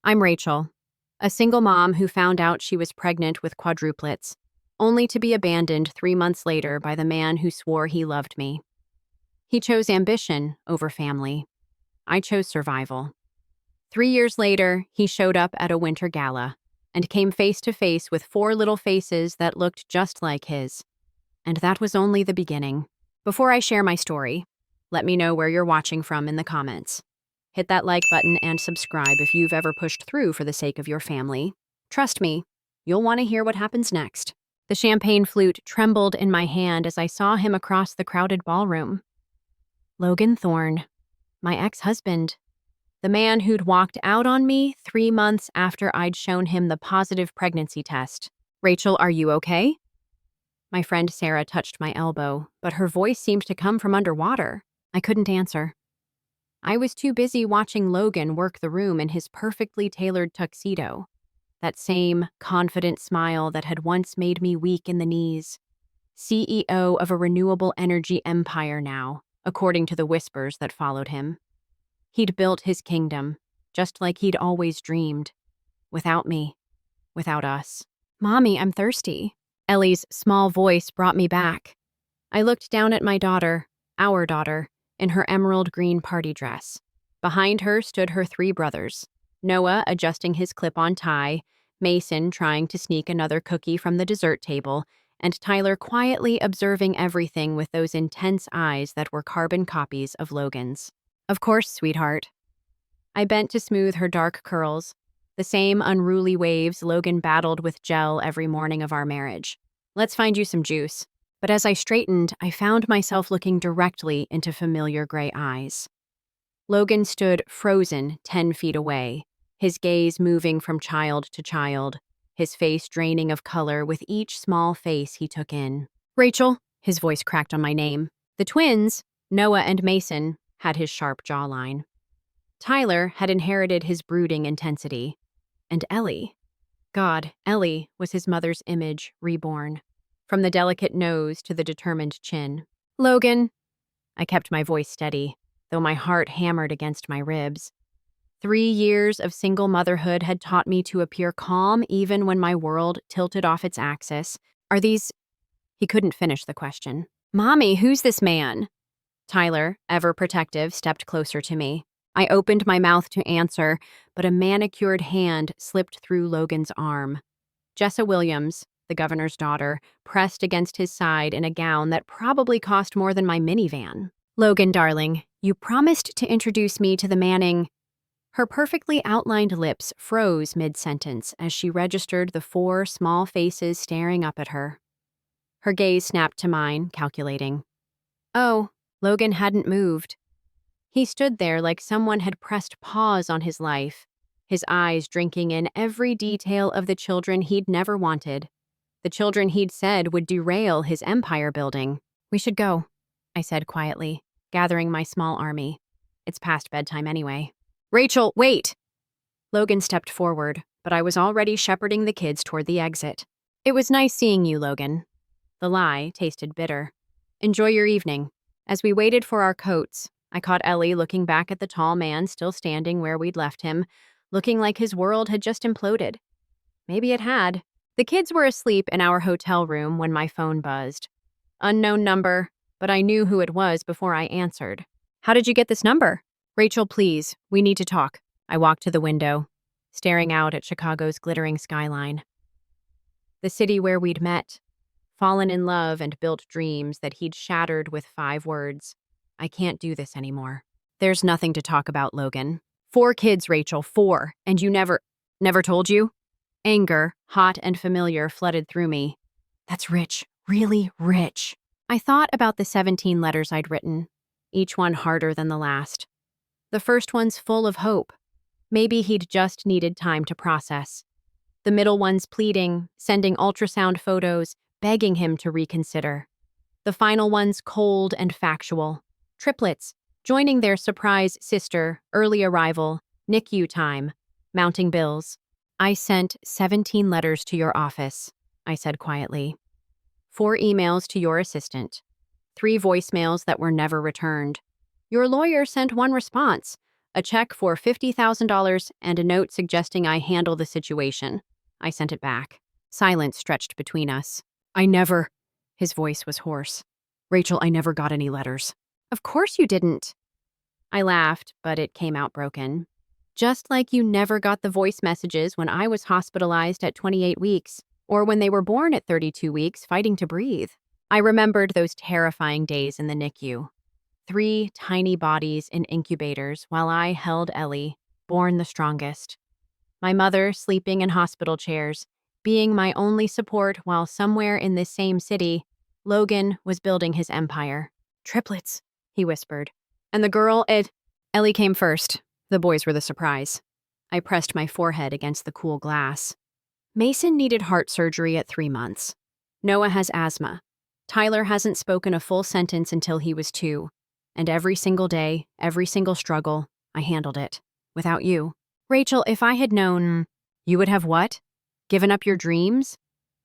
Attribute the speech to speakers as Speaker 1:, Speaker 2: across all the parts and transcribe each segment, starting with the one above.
Speaker 1: I'm Rachel, a single mom who found out she was pregnant with quadruplets, only to be abandoned 3 months later by the man who swore he loved me. He chose ambition over family. I chose survival. 3 years later, he showed up at a winter gala and came face to face with 4 little faces that looked just like his. And that was only the beginning. Before I share my story, let me know where you're watching from in the comments. Hit that like button and subscribe if you've ever pushed through for the sake of your family. Trust me, you'll want to hear what happens next. The champagne flute trembled in my hand as I saw him across the crowded ballroom. Logan Thorne, my ex-husband. The man who'd walked out on me 3 months after I'd shown him the positive pregnancy test. Rachel, are you okay? My friend Sarah touched my elbow, but her voice seemed to come from underwater. I couldn't answer. I was too busy watching Logan work the room in his perfectly tailored tuxedo. That same confident smile that had once made me weak in the knees. CEO of a renewable energy empire now, according to the whispers that followed him. He'd built his kingdom, just like he'd always dreamed. Without me. Without us. Mommy, I'm thirsty. Ellie's small voice brought me back. I looked down at my daughter, our daughter, in her emerald green party dress. Behind her stood her 3 brothers, Noah adjusting his clip-on tie, Mason trying to sneak another cookie from the dessert table, and Tyler quietly observing everything with those intense eyes that were carbon copies of Logan's. Of course, sweetheart. I bent to smooth her dark curls, the same unruly waves Logan battled with gel every morning of our marriage. Let's find you some juice. But as I straightened, I found myself looking directly into familiar gray eyes. Logan stood frozen 10 feet away, his gaze moving from child to child, his face draining of color with each small face he took in. Rachel, his voice cracked on my name. The twins, Noah and Mason, had his sharp jawline. Tyler had inherited his brooding intensity. And Ellie. God, Ellie was his mother's image reborn. From the delicate nose to the determined chin. Logan. I kept my voice steady, though my heart hammered against my ribs. 3 years of single motherhood had taught me to appear calm even when my world tilted off its axis. Are these... He couldn't finish the question. Mommy, who's this man? Tyler, ever protective, stepped closer to me. I opened my mouth to answer, but a manicured hand slipped through Logan's arm. Jessa Williams, the governor's daughter, pressed against his side in a gown that probably cost more than my minivan. Logan, darling, you promised to introduce me to the Manning... Her perfectly outlined lips froze mid-sentence as she registered the 4 small faces staring up at her. Her gaze snapped to mine, calculating. Oh, Logan hadn't moved. He stood there like someone had pressed pause on his life, his eyes drinking in every detail of the children he'd never wanted. The children he'd said would derail his empire building. We should go, I said quietly, gathering my small army. It's past bedtime anyway. Rachel, wait! Logan stepped forward, but I was already shepherding the kids toward the exit. It was nice seeing you, Logan. The lie tasted bitter. Enjoy your evening. As we waited for our coats, I caught Ellie looking back at the tall man still standing where we'd left him, looking like his world had just imploded. Maybe it had. The kids were asleep in our hotel room when my phone buzzed. Unknown number, but I knew who it was before I answered. How did you get this number? Rachel, please, we need to talk. I walked to the window, staring out at Chicago's glittering skyline. The city where we'd met, fallen in love and built dreams that he'd shattered with 5 words. I can't do this anymore. There's nothing to talk about, Logan. 4 kids, Rachel, 4, and you never told you? Anger, hot and familiar, flooded through me. That's rich, really rich. I thought about the 17 letters I'd written, each one harder than the last. The first one's full of hope. Maybe he'd just needed time to process. The middle one's pleading, sending ultrasound photos, begging him to reconsider. The final one's cold and factual. Triplets, joining their surprise sister, early arrival, NICU time, mounting bills. I sent 17 letters to your office, I said quietly. 4 emails to your assistant. 3 voicemails that were never returned. Your lawyer sent 1 response, A check for $50,000 and a note suggesting I handle the situation. I sent it back. Silence stretched between us. His voice was hoarse. Rachel, I never got any letters. Of course you didn't. I laughed, but it came out broken. Just like you never got the voice messages when I was hospitalized at 28 weeks, or when they were born at 32 weeks fighting to breathe. I remembered those terrifying days in the NICU. 3 tiny bodies in incubators while I held Ellie, born the strongest. My mother sleeping in hospital chairs, being my only support while somewhere in this same city, Logan was building his empire. Triplets, he whispered. And the girl, Ellie came first. The boys were the surprise. I pressed my forehead against the cool glass. Mason needed heart surgery at 3 months. Noah has asthma. Tyler hasn't spoken a full sentence until he was 2. And every single day, every single struggle, I handled it. Without you. Rachel, if I had known, you would have what? Given up your dreams?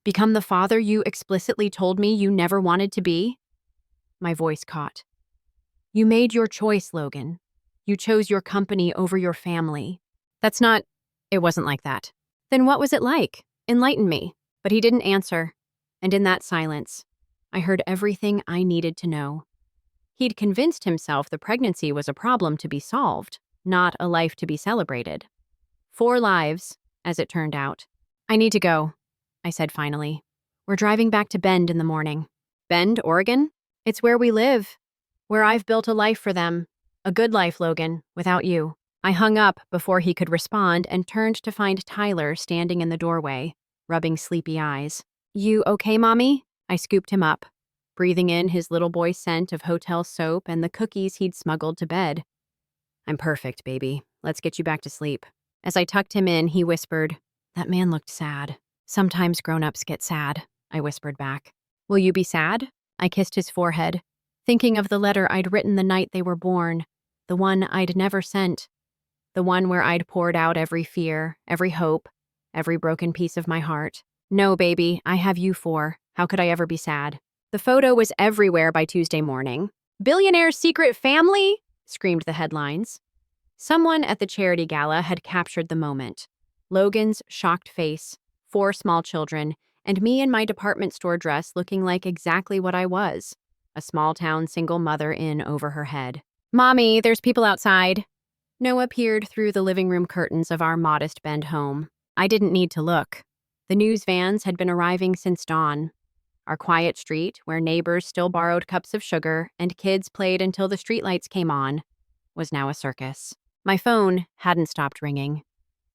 Speaker 1: Become the father you explicitly told me you never wanted to be? My voice caught. You made your choice, Logan. You chose your company over your family. It wasn't like that. Then what was it like? Enlighten me. But he didn't answer. And in that silence, I heard everything I needed to know. He'd convinced himself the pregnancy was a problem to be solved, not a life to be celebrated. 4 lives, as it turned out. I need to go, I said finally. We're driving back to Bend in the morning. Bend, Oregon? It's where we live. Where I've built a life for them. A good life, Logan, without you. I hung up before he could respond and turned to find Tyler standing in the doorway, rubbing sleepy eyes. You okay, Mommy? I scooped him up, breathing in his little boy scent of hotel soap and the cookies he'd smuggled to bed. I'm perfect, baby. Let's get you back to sleep. As I tucked him in, he whispered, That man looked sad. Sometimes grown-ups get sad, I whispered back. Will you be sad? I kissed his forehead, thinking of the letter I'd written the night they were born, the one I'd never sent, the one where I'd poured out every fear, every hope, every broken piece of my heart. No, baby, I have you 4. How could I ever be sad? The photo was everywhere by Tuesday morning. Billionaire's secret family? Screamed the headlines. Someone at the charity gala had captured the moment. Logan's shocked face, 4 small children, and me in my department store dress looking like exactly what I was, a small-town single mother in over her head. Mommy, there's people outside. Noah peered through the living room curtains of our modest Bend home. I didn't need to look. The news vans had been arriving since dawn. Our quiet street, where neighbors still borrowed cups of sugar and kids played until the streetlights came on, was now a circus. My phone hadn't stopped ringing.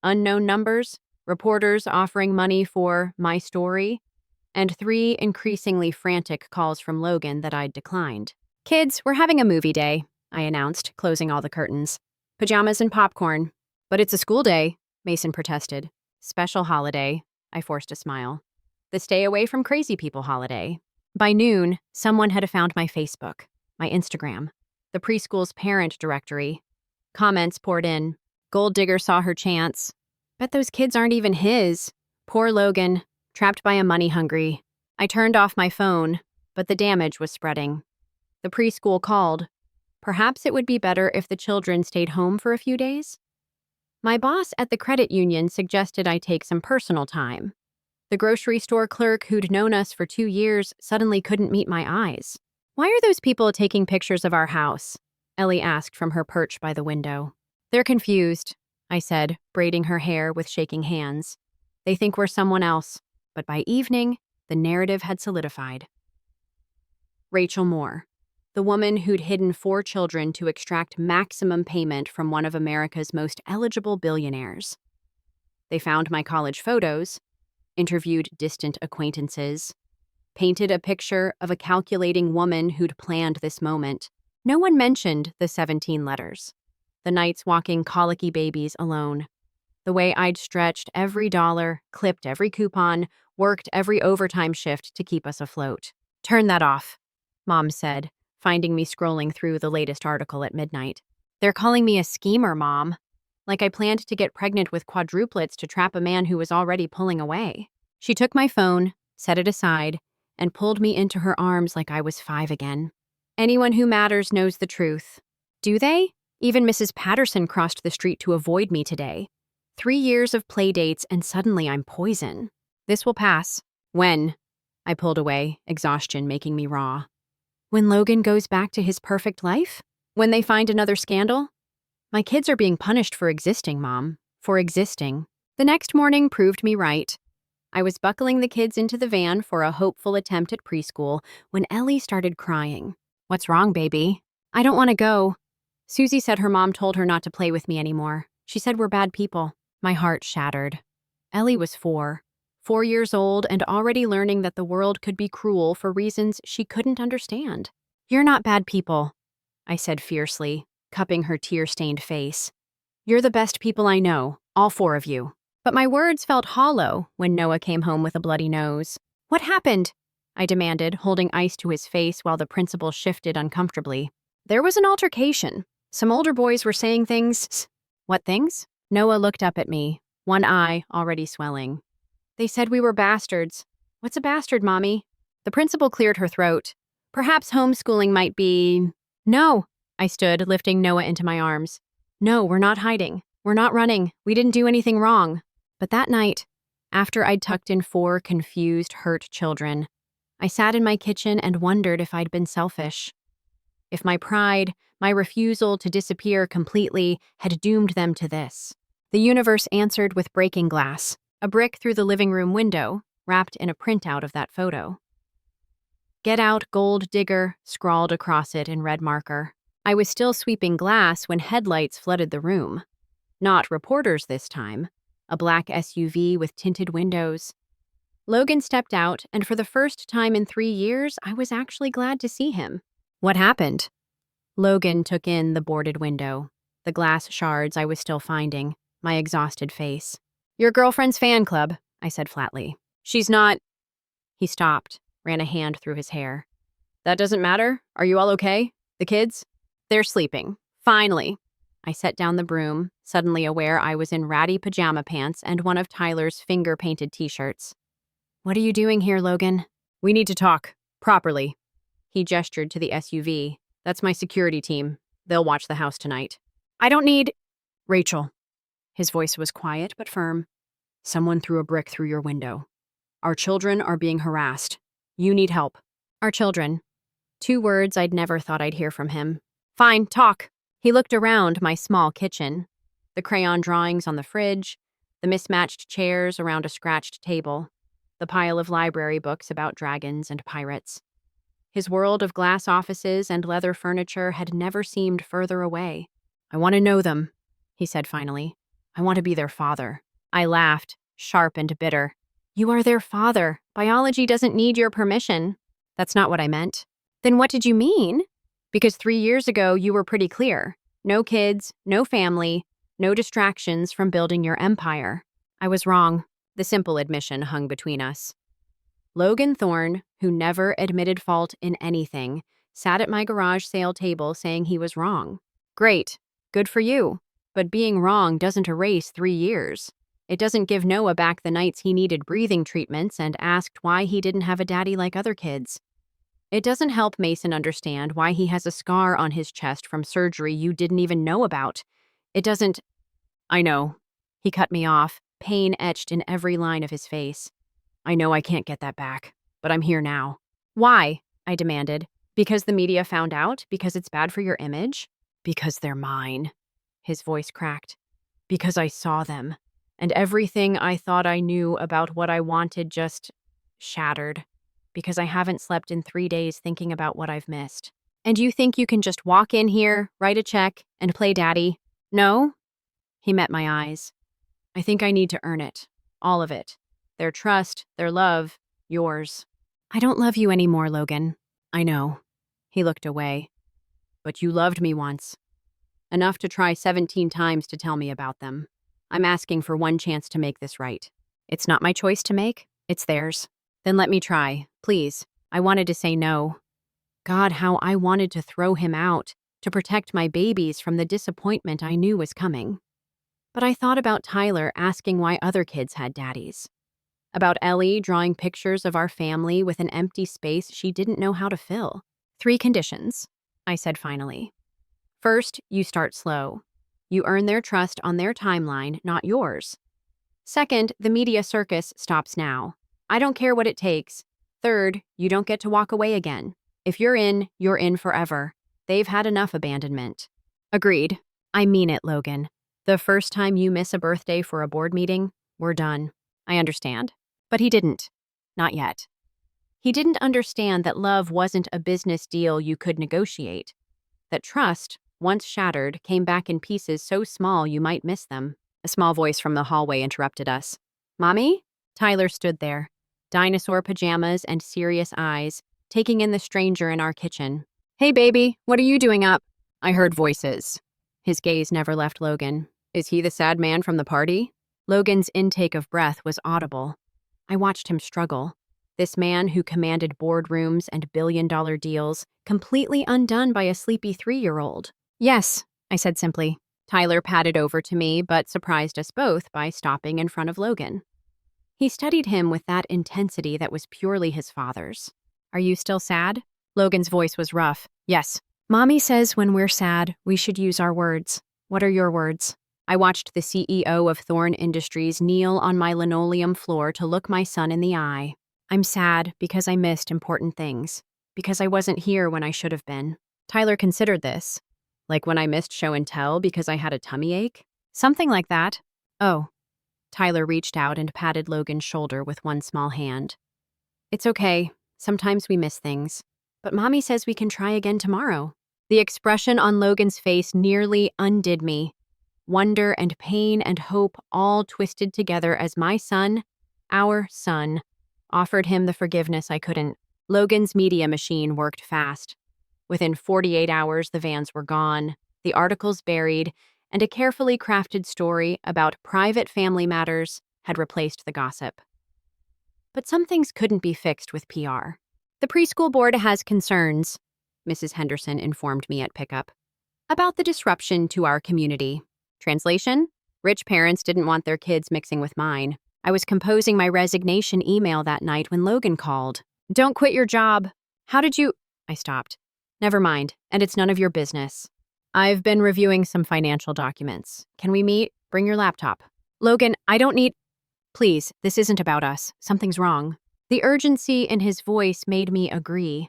Speaker 1: Unknown numbers, reporters offering money for my story, and 3 increasingly frantic calls from Logan that I'd declined. Kids, we're having a movie day, I announced, closing all the curtains. Pajamas and popcorn. But it's a school day, Mason protested. Special holiday, I forced a smile. The stay away from crazy people holiday. By noon, someone had found my Facebook, my Instagram, the preschool's parent directory. Comments poured in. Gold digger saw her chance. Bet those kids aren't even his. Poor Logan, trapped by a money-hungry. I turned off my phone, but the damage was spreading. The preschool called. Perhaps it would be better if the children stayed home for a few days? My boss at the credit union suggested I take some personal time. The grocery store clerk who'd known us for 2 years suddenly couldn't meet my eyes. Why are those people taking pictures of our house? Ellie asked from her perch by the window. They're confused, I said, braiding her hair with shaking hands. They think we're someone else, but by evening, the narrative had solidified. Rachel Moore, the woman who'd hidden 4 children to extract maximum payment from one of America's most eligible billionaires. They found my college photos, interviewed distant acquaintances, painted a picture of a calculating woman who'd planned this moment. No one mentioned the 17 letters, the nights walking colicky babies alone, the way I'd stretched every dollar, clipped every coupon, worked every overtime shift to keep us afloat. Turn that off, Mom said, finding me scrolling through the latest article at midnight. They're calling me a schemer, Mom. Like I planned to get pregnant with quadruplets to trap a man who was already pulling away. She took my phone, set it aside, and pulled me into her arms like I was 5 again. Anyone who matters knows the truth. Do they? Even Mrs. Patterson crossed the street to avoid me today. 3 years of play dates and suddenly I'm poison. This will pass. When? I pulled away, exhaustion making me raw. When Logan goes back to his perfect life? When they find another scandal? My kids are being punished for existing, Mom. For existing. The next morning proved me right. I was buckling the kids into the van for a hopeful attempt at preschool when Ellie started crying. What's wrong, baby? I don't want to go. Susie said her mom told her not to play with me anymore. She said we're bad people. My heart shattered. Ellie was 4 years old and already learning that the world could be cruel for reasons she couldn't understand. You're not bad people, I said fiercely, cupping her tear-stained face. You're the best people I know, all 4 of you. But my words felt hollow when Noah came home with a bloody nose. What happened? I demanded, holding ice to his face while the principal shifted uncomfortably. There was an altercation. Some older boys were saying things. What things? Noah looked up at me, one eye already swelling. They said we were bastards. What's a bastard, Mommy? The principal cleared her throat. Perhaps homeschooling might be... No, I stood, lifting Noah into my arms. No, we're not hiding. We're not running. We didn't do anything wrong. But that night, after I'd tucked in 4 confused, hurt children, I sat in my kitchen and wondered if I'd been selfish. If my pride, my refusal to disappear completely, had doomed them to this. The universe answered with breaking glass. A brick through the living room window, wrapped in a printout of that photo. Get out, gold digger, scrawled across it in red marker. I was still sweeping glass when headlights flooded the room. Not reporters this time. A black SUV with tinted windows. Logan stepped out, and for the first time in 3 years, I was actually glad to see him. What happened? Logan took in the boarded window, the glass shards I was still finding, my exhausted face. Your girlfriend's fan club, I said flatly. She's not... He stopped, ran a hand through his hair. That doesn't matter. Are you all okay? The kids? They're sleeping. Finally. I set down the broom, suddenly aware I was in ratty pajama pants and one of Tyler's finger-painted t-shirts. What are you doing here, Logan? We need to talk. Properly. He gestured to the SUV. That's my security team. They'll watch the house tonight. I don't need... Rachel. His voice was quiet but firm. Someone threw a brick through your window. Our children are being harassed. You need help. Our children. 2 words I'd never thought I'd hear from him. Fine, talk. He looked around my small kitchen. The crayon drawings on the fridge, the mismatched chairs around a scratched table, the pile of library books about dragons and pirates. His world of glass offices and leather furniture had never seemed further away. I want to know them, he said finally. I want to be their father. I laughed, sharp and bitter. You are their father. Biology doesn't need your permission. That's not what I meant. Then what did you mean? Because 3 years ago, you were pretty clear. No kids, no family, no distractions from building your empire. I was wrong. The simple admission hung between us. Logan Thorne, who never admitted fault in anything, sat at my garage sale table saying he was wrong. Great. Good for you. But being wrong doesn't erase 3 years. It doesn't give Noah back the nights he needed breathing treatments and asked why he didn't have a daddy like other kids. It doesn't help Mason understand why he has a scar on his chest from surgery you didn't even know about. It doesn't... I know. He cut me off, pain etched in every line of his face. I know I can't get that back, but I'm here now. Why? I demanded. Because the media found out? Because it's bad for your image? Because they're mine. His voice cracked. Because I saw them. And everything I thought I knew about what I wanted just shattered. Because I haven't slept in 3 days thinking about what I've missed. And you think you can just walk in here, write a check, and play daddy? No? He met my eyes. I think I need to earn it. All of it. Their trust, their love, yours. I don't love you anymore, Logan. I know. He looked away. But you loved me once. Enough to try 17 times to tell me about them. I'm asking for one chance to make this right. It's not my choice to make. It's theirs. Then let me try, please. I wanted to say no. God, how I wanted to throw him out, to protect my babies from the disappointment I knew was coming. But I thought about Tyler asking why other kids had daddies. About Ellie drawing pictures of our family with an empty space she didn't know how to fill. 3 conditions, I said finally. First, you start slow. You earn their trust on their timeline, not yours. Second, the media circus stops now. I don't care what it takes. Third, you don't get to walk away again. If you're in forever. They've had enough abandonment. Agreed. I mean it, Logan. The first time you miss a birthday for a board meeting, we're done. I understand. But he didn't. Not yet. He didn't understand that love wasn't a business deal you could negotiate. That trust, once shattered, came back in pieces so small you might miss them. A small voice from the hallway interrupted us. Mommy? Tyler stood there, dinosaur pajamas and serious eyes, taking in the stranger in our kitchen. Hey, baby, what are you doing up? I heard voices. His gaze never left Logan. Is he the sad man from the party? Logan's intake of breath was audible. I watched him struggle. This man who commanded boardrooms and billion-dollar deals, completely undone by a sleepy 3-year-old. Yes, I said simply. Tyler padded over to me, but surprised us both by stopping in front of Logan. He studied him with that intensity that was purely his father's. Are you still sad? Logan's voice was rough. Yes. Mommy says when we're sad, we should use our words. What are your words? I watched the CEO of Thorne Industries kneel on my linoleum floor to look my son in the eye. I'm sad because I missed important things. Because I wasn't here when I should have been. Tyler considered this. Like when I missed show and tell because I had a tummy ache? Something like that. Oh. Tyler reached out and patted Logan's shoulder with one small hand. It's okay. Sometimes we miss things. But Mommy says we can try again tomorrow. The expression on Logan's face nearly undid me. Wonder and pain and hope all twisted together as my son, our son, offered him the forgiveness I couldn't. Logan's media machine worked fast. Within 48 hours, the vans were gone, the articles buried, and a carefully crafted story about private family matters had replaced the gossip. But some things couldn't be fixed with PR. The preschool board has concerns, Mrs. Henderson informed me at pickup, about the disruption to our community. Translation? Rich parents didn't want their kids mixing with mine. I was composing my resignation email that night when Logan called. Don't quit your job. How did you... I stopped. Never mind, and it's none of your business. I've been reviewing some financial documents. Can we meet? Bring your laptop. Logan, I don't need... Please, this isn't about us. Something's wrong. The urgency in his voice made me agree.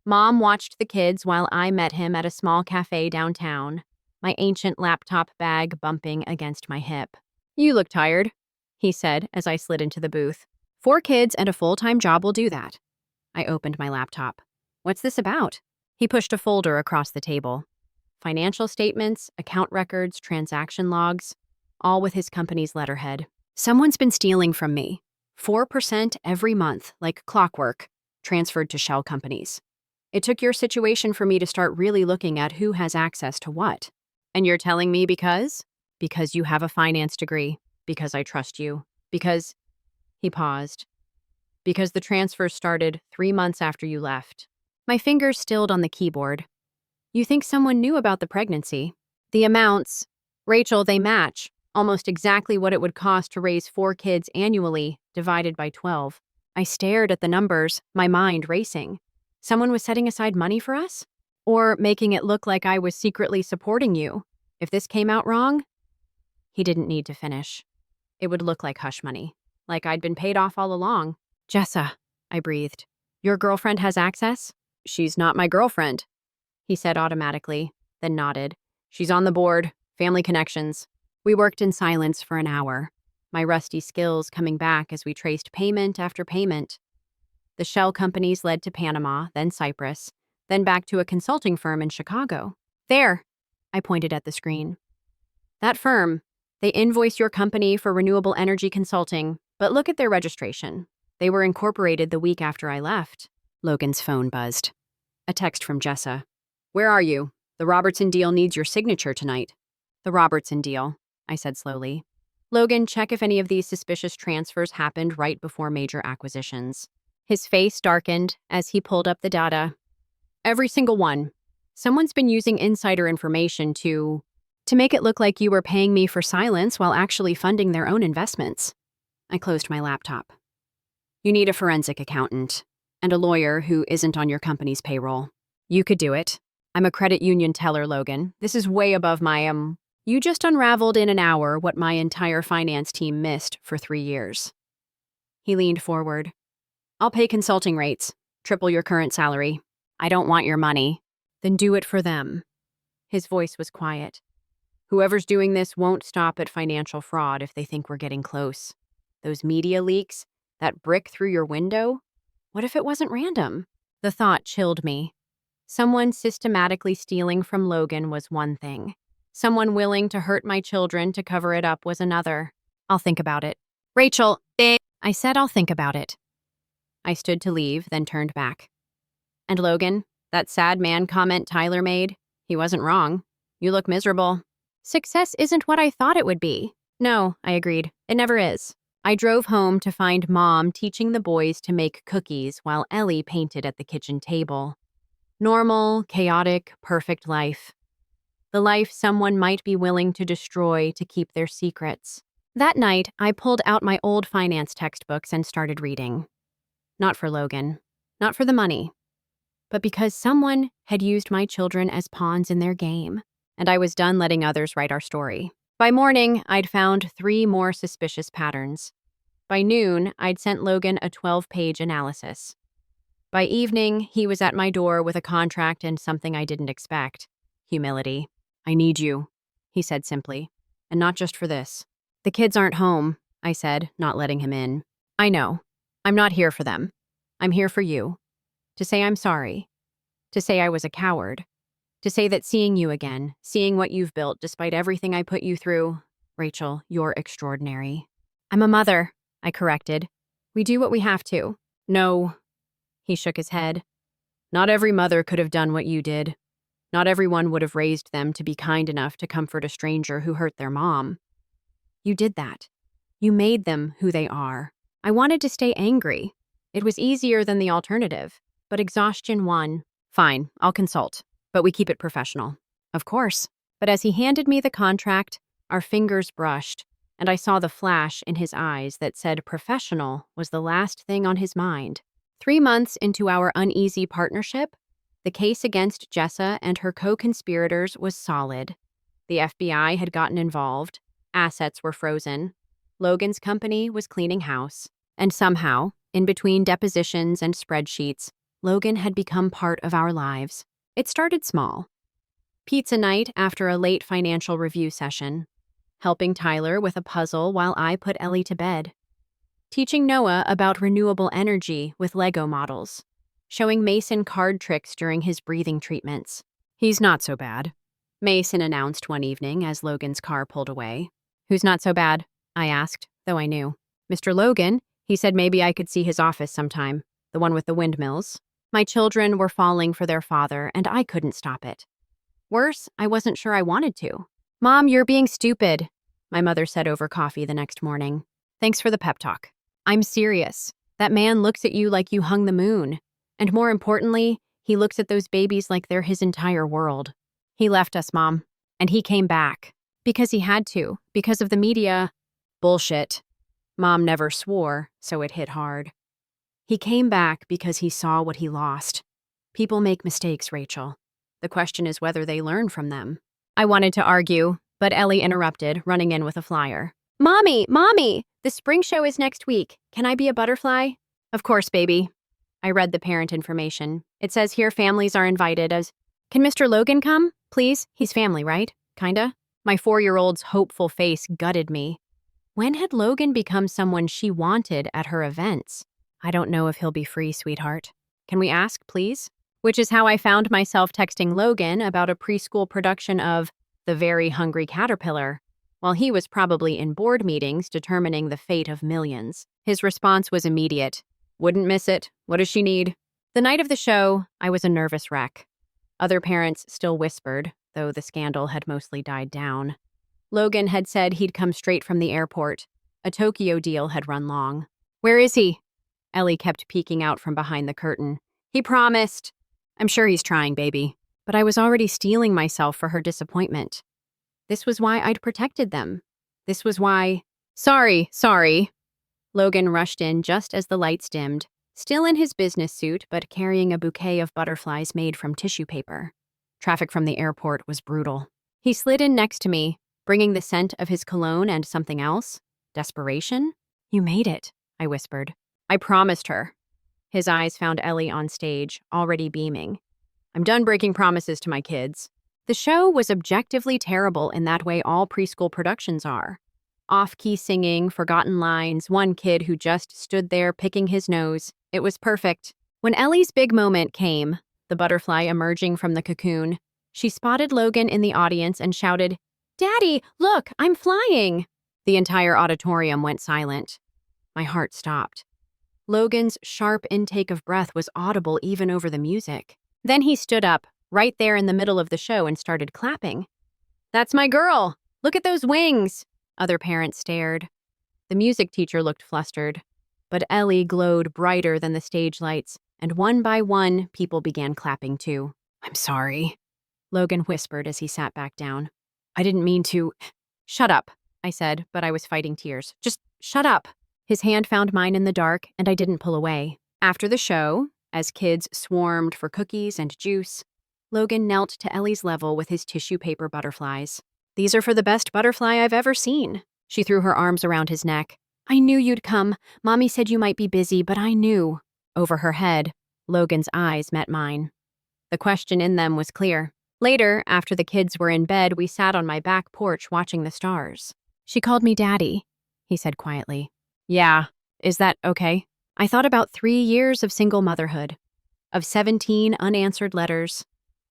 Speaker 1: Mom watched the kids while I met him at a small cafe downtown, my ancient laptop bag bumping against my hip. You look tired, he said as I slid into the booth. 4 kids and a full-time job will do that. I opened my laptop. What's this about? He pushed a folder across the table. Financial statements, account records, transaction logs, all with his company's letterhead. Someone's been stealing from me. 4% every month, like clockwork, transferred to shell companies. It took your situation for me to start really looking at who has access to what. And you're telling me because? Because you have a finance degree. Because I trust you. Because... He paused. Because the transfer started 3 months after you left. My fingers stilled on the keyboard. You think someone knew about the pregnancy? The amounts, Rachel, they match. Almost exactly what it would cost to raise 4 kids annually, divided by 12. I stared at the numbers, my mind racing. Someone was setting aside money for us? Or making it look like I was secretly supporting you? If this came out wrong? He didn't need to finish. It would look like hush money. Like I'd been paid off all along. Jessa, I breathed. Your girlfriend has access? She's not my girlfriend, he said automatically, then nodded. She's on the board, family connections. We worked in silence for an hour, my rusty skills coming back as we traced payment after payment. The shell companies led to Panama, then Cyprus, then back to a consulting firm in Chicago. There, I pointed at the screen. That firm, they invoice your company for renewable energy consulting, but look at their registration. They were incorporated the week after I left. Logan's phone buzzed. A text from Jessa. Where are you? The Robertson deal needs your signature tonight. The Robertson deal, I said slowly. Logan, check if any of these suspicious transfers happened right before major acquisitions. His face darkened as he pulled up the data. Every single one. Someone's been using insider information to make it look like you were paying me for silence while actually funding their own investments. I closed my laptop. You need a forensic accountant and a lawyer who isn't on your company's payroll. You could do it. I'm a credit union teller, Logan. This is way above my, You just unraveled in an hour what my entire finance team missed for 3 years. He leaned forward. I'll pay consulting rates, triple your current salary. I don't want your money. Then do it for them. His voice was quiet. Whoever's doing this won't stop at financial fraud if they think we're getting close. Those media leaks, that brick through your window, what if it wasn't random? The thought chilled me. Someone systematically stealing from Logan was one thing. Someone willing to hurt my children to cover it up was another. I'll think about it. Rachel, I said I'll think about it. I stood to leave, then turned back. And Logan, that sad man comment Tyler made, he wasn't wrong. You look miserable. Success isn't what I thought it would be. No, I agreed. It never is. I drove home to find Mom teaching the boys to make cookies while Ellie painted at the kitchen table. Normal, chaotic, perfect life. The life someone might be willing to destroy to keep their secrets. That night, I pulled out my old finance textbooks and started reading. Not for Logan. Not for the money. But because someone had used my children as pawns in their game, and I was done letting others write our story. By morning, I'd found 3 more suspicious patterns. By noon, I'd sent Logan a 12-page analysis. By evening, he was at my door with a contract and something I didn't expect. Humility. I need you, he said simply. And not just for this. The kids aren't home, I said, not letting him in. I know. I'm not here for them. I'm here for you. To say I'm sorry. To say I was a coward. To say that seeing you again, seeing what you've built despite everything I put you through, Rachel, you're extraordinary. I'm a mother, I corrected. We do what we have to. No, he shook his head. Not every mother could have done what you did. Not everyone would have raised them to be kind enough to comfort a stranger who hurt their mom. You did that. You made them who they are. I wanted to stay angry. It was easier than the alternative, but exhaustion won. Fine, I'll consult. But we keep it professional. Of course. But as he handed me the contract, our fingers brushed, and I saw the flash in his eyes that said professional was the last thing on his mind. 3 months into our uneasy partnership, the case against Jessa and her co-conspirators was solid. The FBI had gotten involved. Assets were frozen. Logan's company was cleaning house. And somehow, in between depositions and spreadsheets, Logan had become part of our lives. It started small. Pizza night after a late financial review session. Helping Tyler with a puzzle while I put Ellie to bed. Teaching Noah about renewable energy with Lego models. Showing Mason card tricks during his breathing treatments. He's not so bad, Mason announced one evening as Logan's car pulled away. Who's not so bad? I asked, though I knew. Mr. Logan, he said maybe I could see his office sometime. The one with the windmills. My children were falling for their father, and I couldn't stop it. Worse, I wasn't sure I wanted to. Mom, you're being stupid, my mother said over coffee the next morning. Thanks for the pep talk. I'm serious. That man looks at you like you hung the moon. And more importantly, he looks at those babies like they're his entire world. He left us, Mom. And he came back. Because he had to. Because of the media. Bullshit. Mom never swore, so it hit hard. He came back because he saw what he lost. People make mistakes, Rachel. The question is whether they learn from them. I wanted to argue, but Ellie interrupted, running in with a flyer. Mommy! The spring show is next week. Can I be a butterfly? Of course, baby. I read the parent information. It says here families are invited as... Can Mr. Logan come? Please? He's family, right? Kinda? My 4-year-old's hopeful face gutted me. When had Logan become someone she wanted at her events? I don't know if he'll be free, sweetheart. Can we ask, please? Which is how I found myself texting Logan about a preschool production of The Very Hungry Caterpillar, while he was probably in board meetings determining the fate of millions. His response was immediate. Wouldn't miss it. What does she need? The night of the show, I was a nervous wreck. Other parents still whispered, though the scandal had mostly died down. Logan had said he'd come straight from the airport. A Tokyo deal had run long. Where is he? Ellie kept peeking out from behind the curtain. He promised. I'm sure he's trying, baby. But I was already steeling myself for her disappointment. This was why I'd protected them. This was why... Sorry. Logan rushed in just as the lights dimmed, still in his business suit but carrying a bouquet of butterflies made from tissue paper. Traffic from the airport was brutal. He slid in next to me, bringing the scent of his cologne and something else. Desperation? You made it, I whispered. I promised her. His eyes found Ellie on stage, already beaming. I'm done breaking promises to my kids. The show was objectively terrible in that way all preschool productions are. Off-key singing, forgotten lines, one kid who just stood there picking his nose. It was perfect. When Ellie's big moment came, the butterfly emerging from the cocoon, she spotted Logan in the audience and shouted, "Daddy, look, I'm flying!" The entire auditorium went silent. My heart stopped. Logan's sharp intake of breath was audible even over the music. Then he stood up, right there in the middle of the show, and started clapping. "That's my girl! Look at those wings!" Other parents stared. The music teacher looked flustered, but Ellie glowed brighter than the stage lights, and one by one, people began clapping too. "I'm sorry," Logan whispered as he sat back down. "I didn't mean to." "Shut up," I said, but I was fighting tears. "Just shut up." His hand found mine in the dark, and I didn't pull away. After the show, as kids swarmed for cookies and juice, Logan knelt to Ellie's level with his tissue paper butterflies. "These are for the best butterfly I've ever seen." She threw her arms around his neck. "I knew you'd come. Mommy said you might be busy, but I knew." Over her head, Logan's eyes met mine. The question in them was clear. Later, after the kids were in bed, we sat on my back porch watching the stars. "She called me Daddy," he said quietly. "Yeah, is that okay?" I thought about 3 years of single motherhood, of 17 unanswered letters,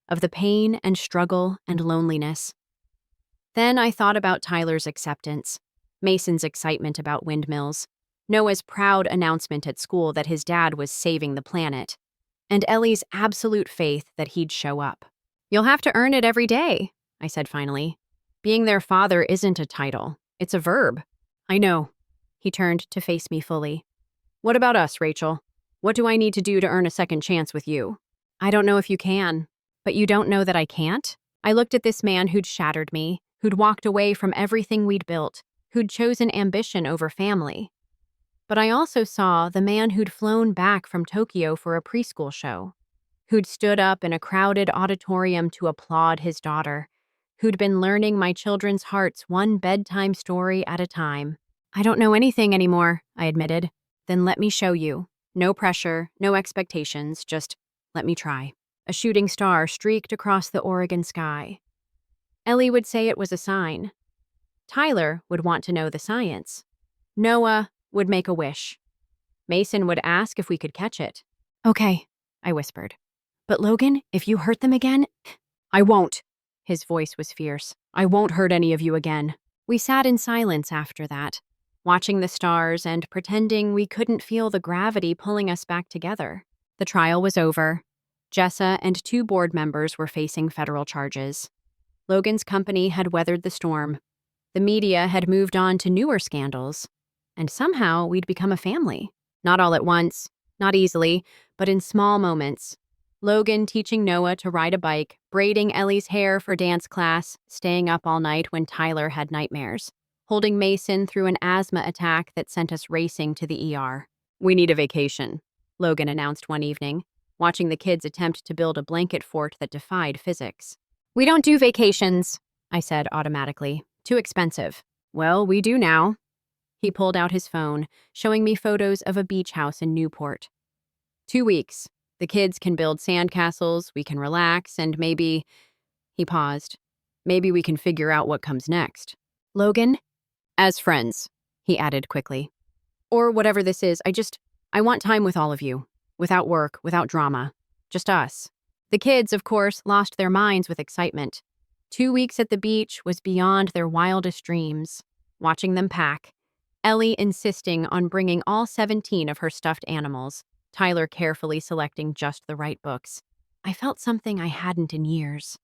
Speaker 1: of the pain and struggle and loneliness. Then I thought about Tyler's acceptance, Mason's excitement about windmills, Noah's proud announcement at school that his dad was saving the planet, and Ellie's absolute faith that he'd show up. "You'll have to earn it every day," I said finally. "Being their father isn't a title, it's a verb." "I know." He turned to face me fully. "What about us, Rachel? What do I need to do to earn a second chance with you?" "I don't know if you can." "But you don't know that I can't?" I looked at this man who'd shattered me, who'd walked away from everything we'd built, who'd chosen ambition over family. But I also saw the man who'd flown back from Tokyo for a preschool show, who'd stood up in a crowded auditorium to applaud his daughter, who'd been learning my children's hearts one bedtime story at a time. "I don't know anything anymore," I admitted. "Then let me show you. No pressure, no expectations, just let me try." A shooting star streaked across the Oregon sky. Ellie would say it was a sign. Tyler would want to know the science. Noah would make a wish. Mason would ask if we could catch it. "Okay," I whispered. "But Logan, if you hurt them again—" "I won't." His voice was fierce. "I won't hurt any of you again." We sat in silence after that, watching the stars and pretending we couldn't feel the gravity pulling us back together. The trial was over. Jessa and 2 board members were facing federal charges. Logan's company had weathered the storm. The media had moved on to newer scandals. And somehow we'd become a family. Not all at once, not easily, but in small moments. Logan teaching Noah to ride a bike, braiding Ellie's hair for dance class, staying up all night when Tyler had nightmares, holding Mason through an asthma attack that sent us racing to the ER. "We need a vacation," Logan announced one evening, watching the kids attempt to build a blanket fort that defied physics. "We don't do vacations," I said automatically. "Too expensive." "Well, we do now." He pulled out his phone, showing me photos of a beach house in Newport. 2 weeks. The kids can build sandcastles, we can relax, and maybe— He paused. "Maybe we can figure out what comes next." "Logan?" "As friends," he added quickly. "Or whatever this is, I want time with all of you. Without work, without drama. Just us." The kids, of course, lost their minds with excitement. 2 weeks at the beach was beyond their wildest dreams. Watching them pack, Ellie insisting on bringing all 17 of her stuffed animals, Tyler carefully selecting just the right books. I felt something I hadn't in years.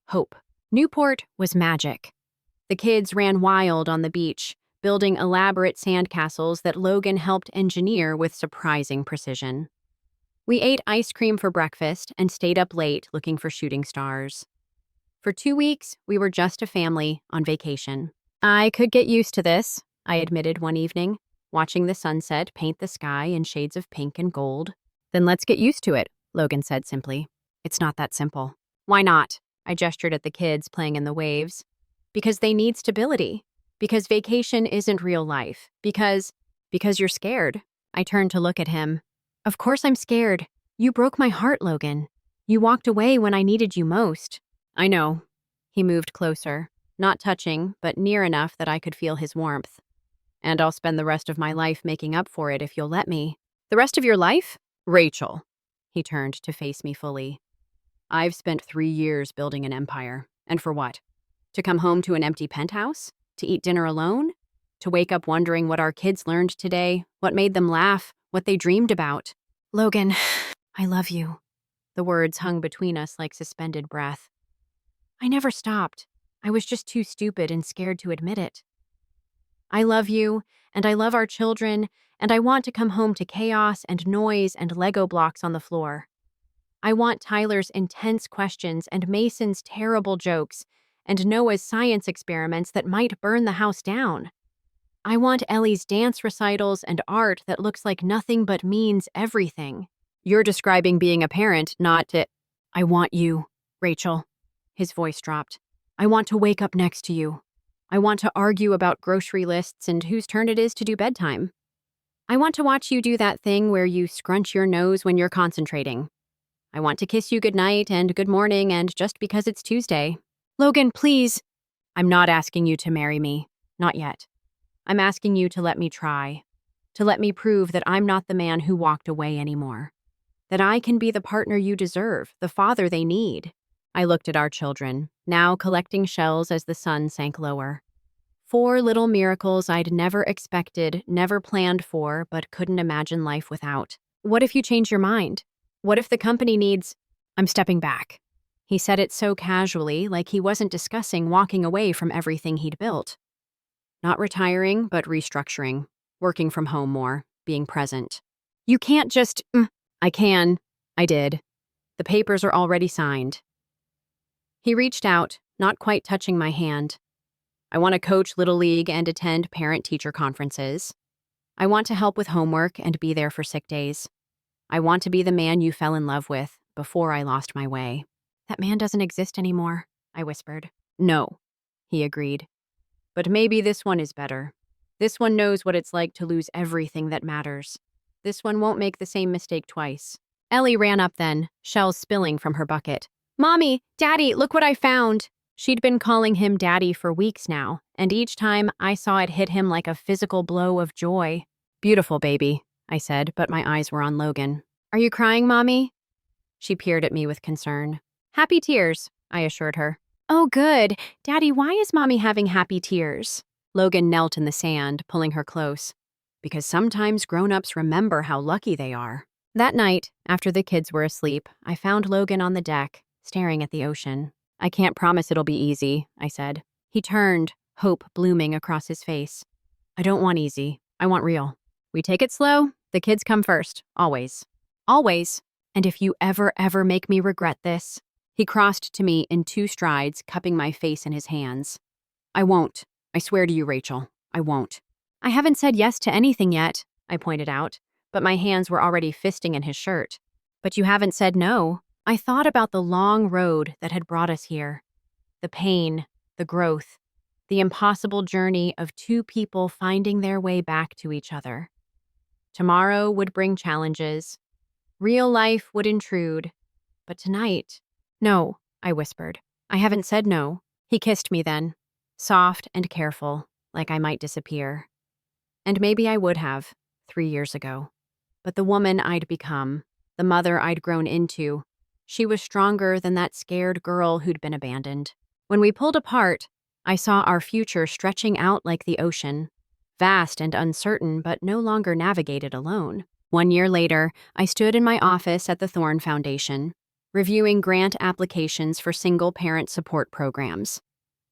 Speaker 1: Hope. Newport was magic. The kids ran wild on the beach, building elaborate sandcastles that Logan helped engineer with surprising precision. We ate ice cream for breakfast and stayed up late looking for shooting stars. For 2 weeks, we were just a family on vacation. "I could get used to this," I admitted one evening, watching the sunset paint the sky in shades of pink and gold. "Then let's get used to it," Logan said simply. "It's not that simple." "Why not?" I gestured at the kids playing in the waves. Because they need stability. Because vacation isn't real life. Because you're scared. I turned to look at him. Of course I'm scared. You broke my heart, Logan. You walked away when I needed you most. I know. He moved closer, not touching, but near enough that I could feel his warmth. And I'll spend the rest of my life making up for it if you'll let me. The rest of your life? Rachel. He turned to face me fully. I've spent 3 years building an empire. And for what? To come home to an empty penthouse? To eat dinner alone? To wake up wondering what our kids learned today, what made them laugh, what they dreamed about? Logan, I love you. The words hung between us like suspended breath. I never stopped. I was just too stupid and scared to admit it. I love you, and I love our children, and I want to come home to chaos and noise and Lego blocks on the floor. I want Tyler's intense questions and Mason's terrible jokes, and Noah's science experiments that might burn the house down. I want Ellie's dance recitals and art that looks like nothing but means everything. You're describing being a parent, not to... I want you, Rachel. His voice dropped. I want to wake up next to you. I want to argue about grocery lists and whose turn it is to do bedtime. I want to watch you do that thing where you scrunch your nose when you're concentrating. I want to kiss you goodnight and good morning and just because it's Tuesday. Logan, please. I'm not asking you to marry me. Not yet. I'm asking you to let me try. To let me prove that I'm not the man who walked away anymore. That I can be the partner you deserve, the father they need. I looked at our children, now collecting shells as the sun sank lower. 4 little miracles I'd never expected, never planned for, but couldn't imagine life without. What if you change your mind? What if the company needs... I'm stepping back. He said it so casually, like he wasn't discussing walking away from everything he'd built. Not retiring, but restructuring. Working from home more. Being present. You can't just... I can. I did. The papers are already signed. He reached out, not quite touching my hand. I want to coach Little League and attend parent-teacher conferences. I want to help with homework and be there for sick days. I want to be the man you fell in love with before I lost my way. That man doesn't exist anymore, I whispered. No, he agreed. But maybe this one is better. This one knows what it's like to lose everything that matters. This one won't make the same mistake twice. Ellie ran up then, shells spilling from her bucket. Mommy, Daddy, look what I found. She'd been calling him Daddy for weeks now, and each time I saw it hit him like a physical blow of joy. Beautiful, baby, I said, but my eyes were on Logan. Are you crying, Mommy? She peered at me with concern. Happy tears, I assured her. Oh, good. Daddy, why is Mommy having happy tears? Logan knelt in the sand, pulling her close. Because sometimes grown-ups remember how lucky they are. That night, after the kids were asleep, I found Logan on the deck, staring at the ocean. I can't promise it'll be easy, I said. He turned, hope blooming across his face. I don't want easy. I want real. We take it slow. The kids come first. Always. Always. And if you ever make me regret this... He crossed to me in 2 strides, cupping my face in his hands. I won't. I swear to you, Rachel. I won't. I haven't said yes to anything yet, I pointed out, but my hands were already fisting in his shirt. But you haven't said no. I thought about the long road that had brought us here. The pain, the growth, the impossible journey of 2 people finding their way back to each other. Tomorrow would bring challenges. Real life would intrude. But tonight... No, I whispered. I haven't said no. He kissed me then, soft and careful, like I might disappear. And maybe I would have, 3 years ago. But the woman I'd become, the mother I'd grown into, she was stronger than that scared girl who'd been abandoned. When we pulled apart, I saw our future stretching out like the ocean, vast and uncertain, but no longer navigated alone. 1 year later, I stood in my office at the Thorn Foundation, reviewing grant applications for single-parent support programs.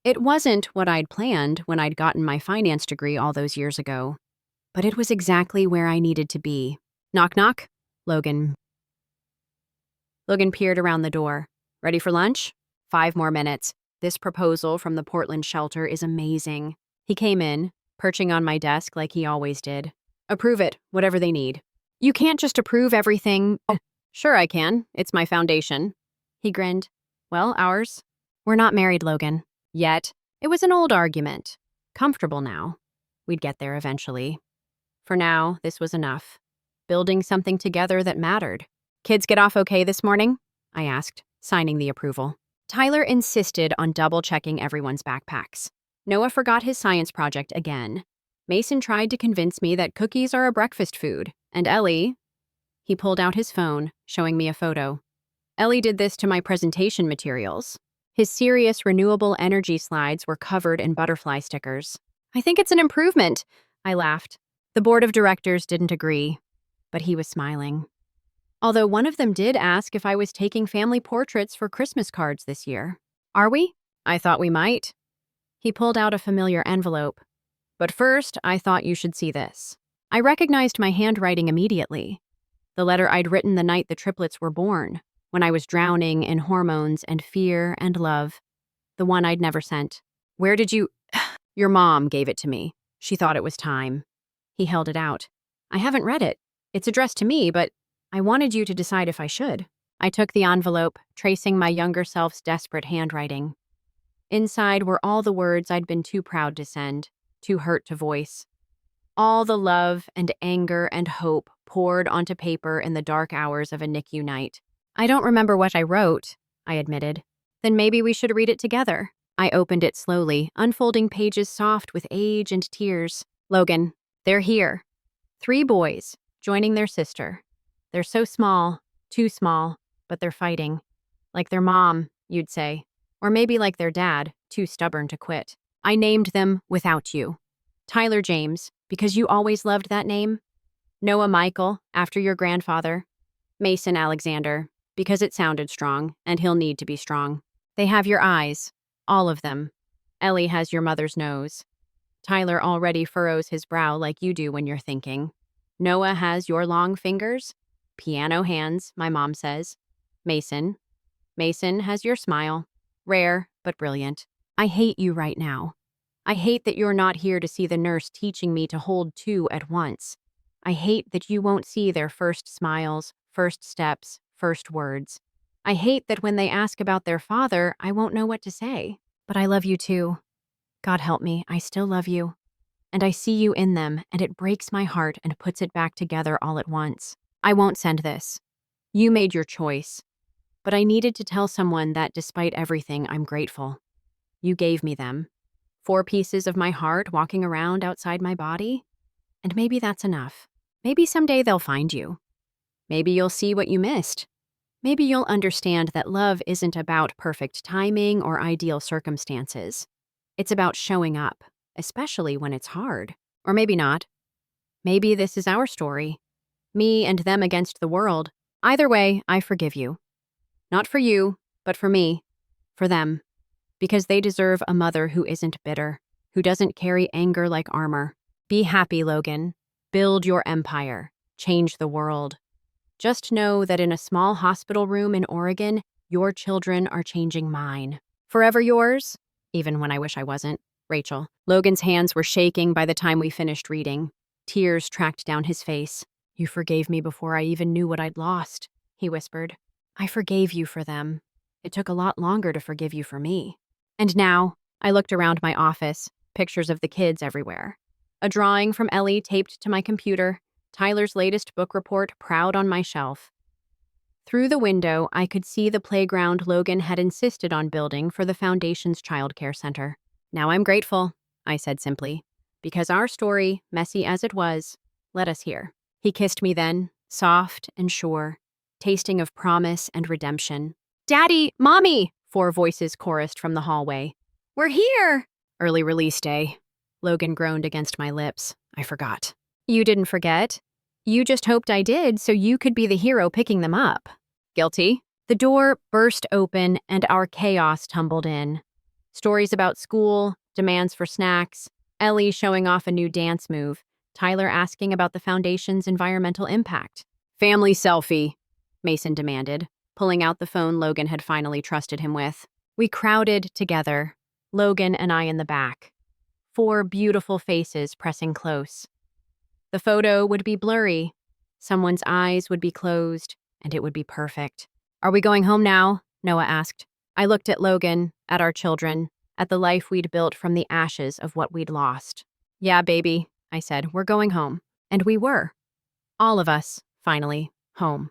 Speaker 1: It wasn't what I'd planned when I'd gotten my finance degree all those years ago, but it was exactly where I needed to be. Knock, knock. Logan peered around the door. Ready for lunch? 5 more minutes. This proposal from the Portland shelter is amazing. He came in, perching on my desk like he always did. Approve it, whatever they need. You can't just approve everything. Oh, sure I can. It's my foundation. He grinned. Well, ours. We're not married, Logan. Yet. It was an old argument. Comfortable now. We'd get there eventually. For now, this was enough. Building something together that mattered. Kids get off okay this morning? I asked, signing the approval. Tyler insisted on double-checking everyone's backpacks. Noah forgot his science project again. Mason tried to convince me that cookies are a breakfast food. And Ellie... He pulled out his phone, showing me a photo. Ellie did this to my presentation materials. His serious renewable energy slides were covered in butterfly stickers. I think it's an improvement, I laughed. The board of directors didn't agree, but he was smiling. Although one of them did ask if I was taking family portraits for Christmas cards this year. Are we? I thought we might. He pulled out a familiar envelope. But first, I thought you should see this. I recognized my handwriting immediately. The letter I'd written the night the triplets were born, when I was drowning in hormones and fear and love. The one I'd never sent. Where did you... Your mom gave it to me. She thought it was time. He held it out. I haven't read it. It's addressed to me, but I wanted you to decide if I should. I took the envelope, tracing my younger self's desperate handwriting. Inside were all the words I'd been too proud to send, too hurt to voice. All the love and anger and hope poured onto paper in the dark hours of a NICU night. I don't remember what I wrote, I admitted. Then maybe we should read it together. I opened it slowly, unfolding pages soft with age and tears. Logan, they're here. 3 boys, joining their sister. They're so small, too small, but they're fighting. Like their mom, you'd say. Or maybe like their dad, too stubborn to quit. I named them without you. Tyler James, because you always loved that name. Noah Michael, after your grandfather. Mason Alexander, because it sounded strong, and he'll need to be strong. They have your eyes, all of them. Ellie has your mother's nose. Tyler already furrows his brow like you do when you're thinking. Noah has your long fingers. Piano hands, my mom says. Mason has your smile. Rare, but brilliant. I hate you right now. I hate that you're not here to see the nurse teaching me to hold 2 at once. I hate that you won't see their first smiles, first steps, first words. I hate that when they ask about their father, I won't know what to say. But I love you too. God help me, I still love you. And I see you in them, and it breaks my heart and puts it back together all at once. I won't send this. You made your choice. But I needed to tell someone that despite everything, I'm grateful. You gave me them. 4 pieces of my heart walking around outside my body. And maybe that's enough. Maybe someday they'll find you. Maybe you'll see what you missed. Maybe you'll understand that love isn't about perfect timing or ideal circumstances. It's about showing up, especially when it's hard. Or maybe not. Maybe this is our story. Me and them against the world. Either way, I forgive you. Not for you, but for me. For them. Because they deserve a mother who isn't bitter, who doesn't carry anger like armor. Be happy, Logan. Build your empire. Change the world. Just know that in a small hospital room in Oregon, your children are changing mine. Forever yours, even when I wish I wasn't, Rachel. Logan's hands were shaking by the time we finished reading. Tears tracked down his face. You forgave me before I even knew what I'd lost, he whispered. I forgave you for them. It took a lot longer to forgive you for me. And now, I looked around my office, pictures of the kids everywhere. A drawing from Ellie taped to my computer, Tyler's latest book report proud on my shelf. Through the window, I could see the playground Logan had insisted on building for the Foundation's childcare center. Now I'm grateful, I said simply, because our story, messy as it was, led us here. He kissed me then, soft and sure, tasting of promise and redemption. Daddy, Mommy, 4 voices chorused from the hallway. We're here! Early release day. Logan groaned against my lips. I forgot. You didn't forget. You just hoped I did so you could be the hero picking them up. Guilty. The door burst open and our chaos tumbled in. Stories about school, demands for snacks, Ellie showing off a new dance move, Tyler asking about the Foundation's environmental impact. Family selfie, Mason demanded, pulling out the phone Logan had finally trusted him with. We crowded together, Logan and I in the back. 4 beautiful faces pressing close. The photo would be blurry. Someone's eyes would be closed, and it would be perfect. Are we going home now? Noah asked. I looked at Logan, at our children, at the life we'd built from the ashes of what we'd lost. Yeah, baby, I said, we're going home. And we were. All of us, finally, home.